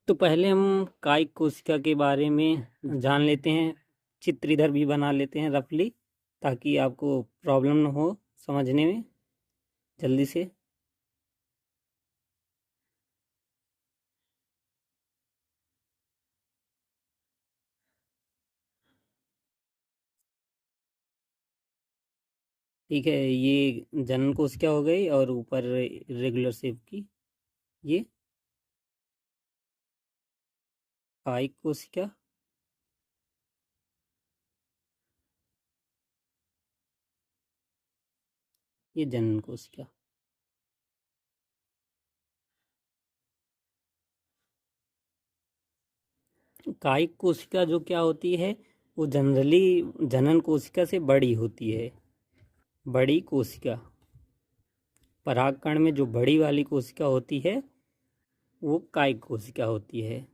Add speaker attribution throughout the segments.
Speaker 1: तो पहले हम कायिक कोशिका के बारे में जान लेते हैं। चित्र इधर भी बना लेते हैं रफली, ताकि आपको प्रॉब्लम ना हो समझने में जल्दी से। ठीक है, ये जनन कोशिका हो गई और ऊपर रेगुलर शेप की ये कायिक कोशिका। ये जनन कोशिका। कायिक कोशिका जो क्या होती है, वो जनरली जनन कोशिका से बड़ी होती है। बड़ी कोशिका, परागकण में जो बड़ी वाली कोशिका होती है वो कायिक कोशिका होती है।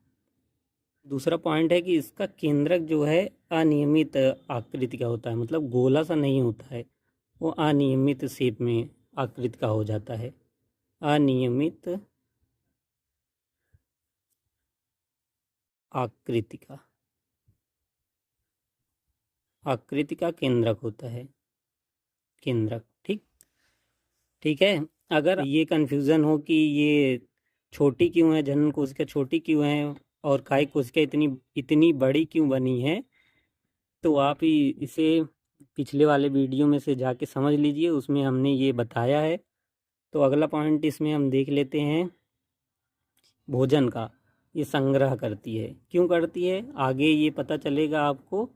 Speaker 1: दूसरा पॉइंट है कि इसका केंद्रक जो है अनियमित आकृति का होता है, मतलब गोला सा नहीं होता है, वो अनियमित शेप में आकृति का हो जाता है। अनियमित आकृति का, आकृति का केंद्रक होता है, केंद्रक। ठीक ठीक है। अगर ये कन्फ्यूज़न हो कि ये छोटी क्यों है, जनन कोशिका छोटी क्यों है और कायिक कोशिका इतनी इतनी बड़ी क्यों बनी है, तो आप ही इसे पिछले वाले वीडियो में से जाके समझ लीजिए, उसमें हमने ये बताया है। तो अगला पॉइंट इसमें हम देख लेते हैं भोजन का। ये संग्रह करती है, क्यों करती है आगे ये पता चलेगा आपको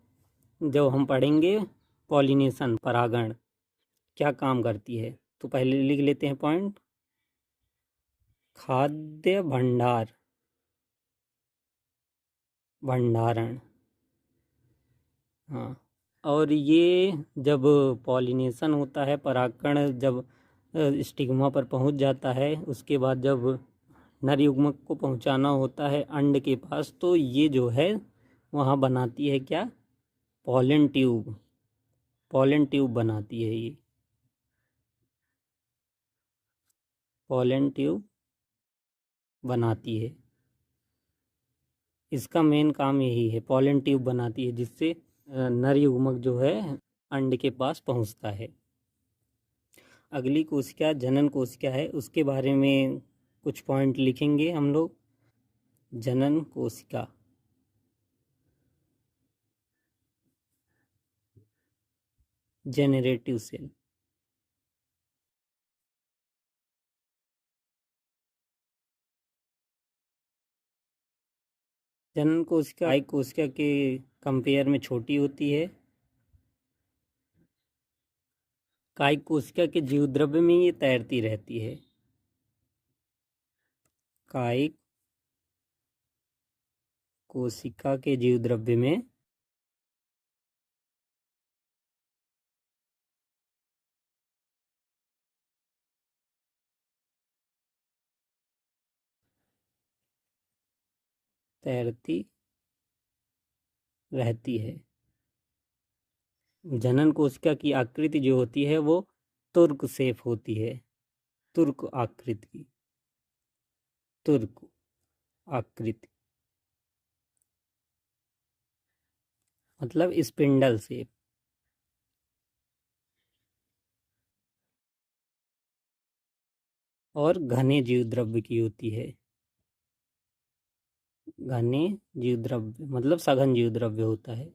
Speaker 1: जब हम पढ़ेंगे। पॉलिनेशन, परागण क्या काम करती है। तो पहले लिख लेते हैं पॉइंट, खाद्य भंडार, भंडारण। हाँ, और ये जब पॉलिनेशन होता है, परागकण जब स्टिग्मा पर पहुंच जाता है, उसके बाद जब नर युग्मक को पहुंचाना होता है अंड के पास, तो ये जो है वहाँ बनाती है क्या, पॉलन ट्यूब। पॉलन ट्यूब बनाती है ये, पॉलन ट्यूब बनाती है। इसका मेन काम यही है, पॉलन ट्यूब बनाती है, जिससे नर युग्मक जो है अंड के पास पहुंचता है। अगली कोशिका जनन कोशिका है, उसके बारे में कुछ पॉइंट लिखेंगे हम लोग। जनन कोशिका, जेनरेटिव सेल। जनन कोशिका कायिक कोशिका के कंपेयर में छोटी होती है। कायिक कोशिका के जीवद्रव्य में ये तैरती रहती है। कायिक कोशिका के जीवद्रव्य में तैरती रहती है। जनन कोशिका की आकृति जो होती है वो तुर्क शेप होती है, तुर्क आकृति, तुर्क आकृति मतलब स्पिंडल शेप। और घने जीवद्रव्य की होती है। घने जीवद्रव्य मतलब सघन जीवद्रव्य होता है।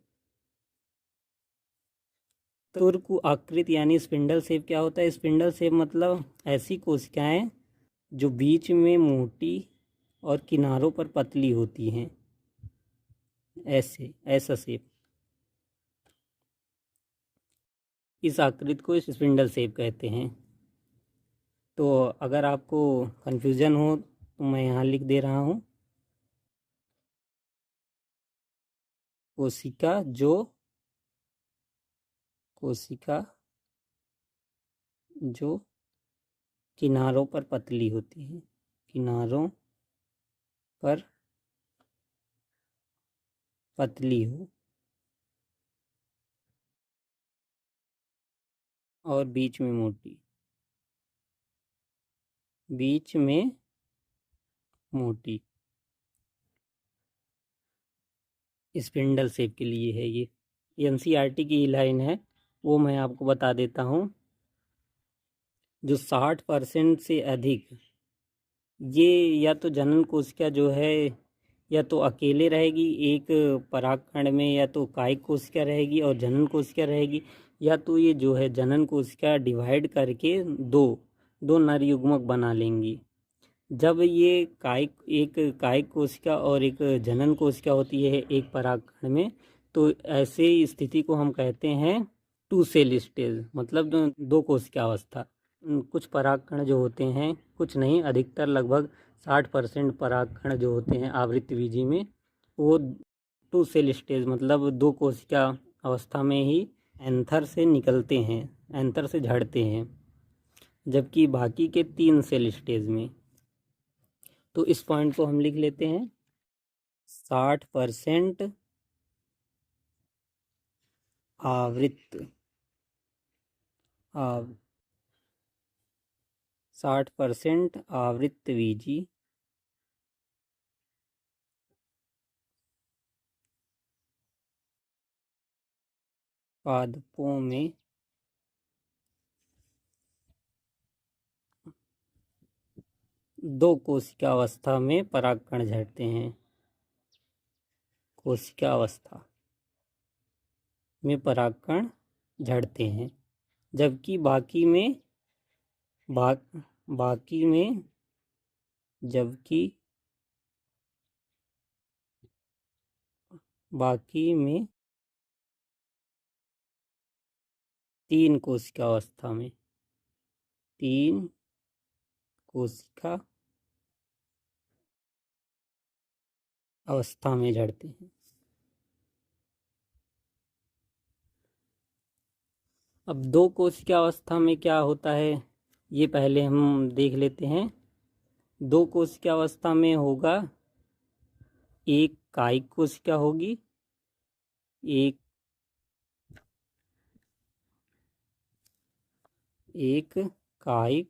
Speaker 1: तुर्क आकृति यानी स्पिंडल शेप क्या होता है, स्पिंडल शेप मतलब ऐसी कोशिकाएं जो बीच में मोटी और किनारों पर पतली होती हैं, ऐसे ऐसा शेप। इस आकृति को स्पिंडल शेप कहते हैं। तो अगर आपको कन्फ्यूज़न हो तो मैं यहाँ लिख दे रहा हूँ, कोशिका जो, कोशिका जो किनारों पर पतली होती है, किनारों पर पतली हो और बीच में मोटी, बीच में मोटी। स्पिंडल शेप के लिए है ये एनसीईआरटी की लाइन है, वो मैं आपको बता देता हूँ। जो 60% से अधिक, ये या तो जनन कोशिका जो है या तो अकेले रहेगी एक परागकण में, या तो कायिक कोशिका रहेगी और जनन कोशिका रहेगी, या तो ये जो है जनन कोशिका डिवाइड करके दो दो नर युग्मक बना लेंगी। जब ये एक कायिक कोशिका और एक जनन कोशिका होती है एक परागकण में, तो ऐसे स्थिति को हम कहते हैं 2 सेल स्टेज, मतलब दो कोशिका अवस्था। कुछ परागकण जो होते हैं, कुछ नहीं, अधिकतर लगभग 60% परागकण जो होते हैं आवृत्तबीजी में, वो 2 सेल स्टेज मतलब दो कोशिका अवस्था में ही एंथर से निकलते हैं, एंथर से झड़ते हैं, जबकि बाकी के 3 सेल स्टेज में। तो इस पॉइंट को हम लिख लेते हैं 60% आवृत्त 60% आवृत्तबीजी पादपों में दो कोशिका अवस्था में परागकण झड़ते हैं, कोशिका अवस्था में परागकण झड़ते हैं, जबकि बाकी में तीन कोशिका अवस्था में झड़ते हैं। अब दो कोशिका अवस्था में क्या होता है, ये पहले हम देख लेते हैं। दो कोशिका अवस्था में होगा, एक कायिक कोशिका होगी, एक कायिक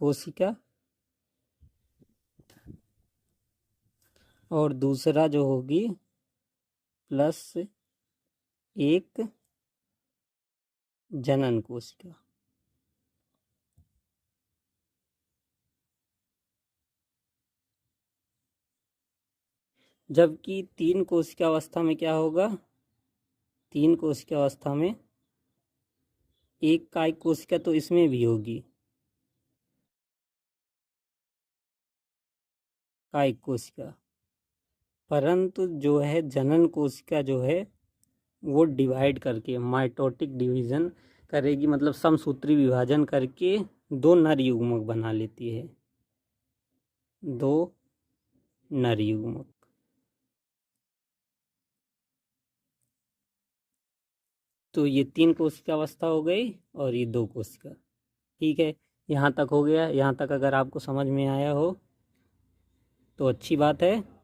Speaker 1: कोशिका और दूसरा जो होगी प्लस एक जनन कोशिका। जबकि तीन कोशिका अवस्था में क्या होगा, तीन कोशिका अवस्था में एक कायिक कोशिका तो इसमें भी होगी, कायिक कोशिका, परंतु जो है जनन कोशिका जो है वो डिवाइड करके माइटोटिक डिवीजन करेगी, मतलब समसूत्री विभाजन करके दो नर युग्मक बना लेती है, दो नर युग्मक। तो ये तीन कोशिका अवस्था हो गई और ये दो कोशिका। ठीक है, यहाँ तक हो गया। यहाँ तक अगर आपको समझ में आया हो तो अच्छी बात है।